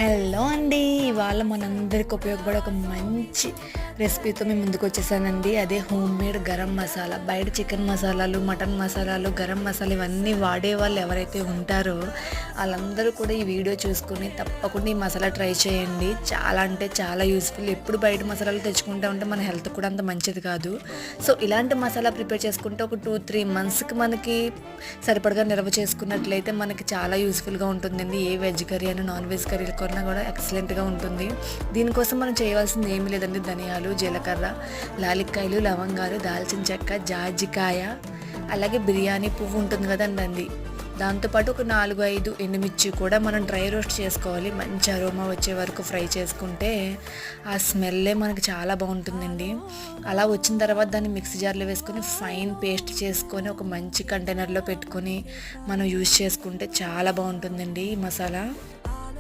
Hello అండి. ఇవాళ మనందరికి ఉపయోగపడే ఒక మంచి రెసిపీతో మేము ముందుకు వచ్చేసానండి. అదే హోమ్ మేడ్ గరం మసాలా. బయట చికెన్ మసాలాలు, మటన్ మసాలాలు, గరం మసాలా ఇవన్నీ వాడేవాళ్ళు ఎవరైతే ఉంటారో వాళ్ళందరూ కూడా ఈ వీడియో చూసుకొని తప్పకుండా ఈ మసాలా ట్రై చేయండి. చాలా అంటే చాలా యూస్ఫుల్. ఎప్పుడు బయట మసాలాలు తెచ్చుకుంటూ ఉంటే మన హెల్త్ కూడా అంత మంచిది కాదు. సో ఇలాంటి మసాలా ప్రిపేర్ చేసుకుంటే ఒక 2-3 మంత్స్కి మనకి సరిపడగా నిల్వ చేసుకున్నట్లయితే మనకి చాలా యూస్ఫుల్గా ఉంటుందండి. ఏ వెజ్ కర్రీ అయినా నాన్ వెజ్ కర్రీల కన్నా కూడా ఎక్సలెంట్గా ఉంటుంది. దీనికోసం మనం చేయవలసింది ఏమీ లేదండి. ధనియాలు, జీలకర్ర, లాలిక్కాయలు, లవంగాలు, దాల్చిన చెక్క, జాజికాయ, అలాగే బిర్యానీ పువ్వు ఉంటుంది కదండి, దాంతోపాటు ఒక 4-5 ఎండుమిర్చి కూడా మనం డ్రై రోస్ట్ చేసుకోవాలి. మంచి అరోమా వచ్చే వరకు ఫ్రై చేసుకుంటే ఆ స్మెల్లే మనకి చాలా బాగుంటుందండి. అలా వచ్చిన తర్వాత దాన్ని మిక్సీ జార్లో వేసుకొని ఫైన్ పేస్ట్ చేసుకొని ఒక మంచి కంటైనర్లో పెట్టుకొని మనం యూజ్ చేసుకుంటే చాలా బాగుంటుందండి ఈ మసాలా.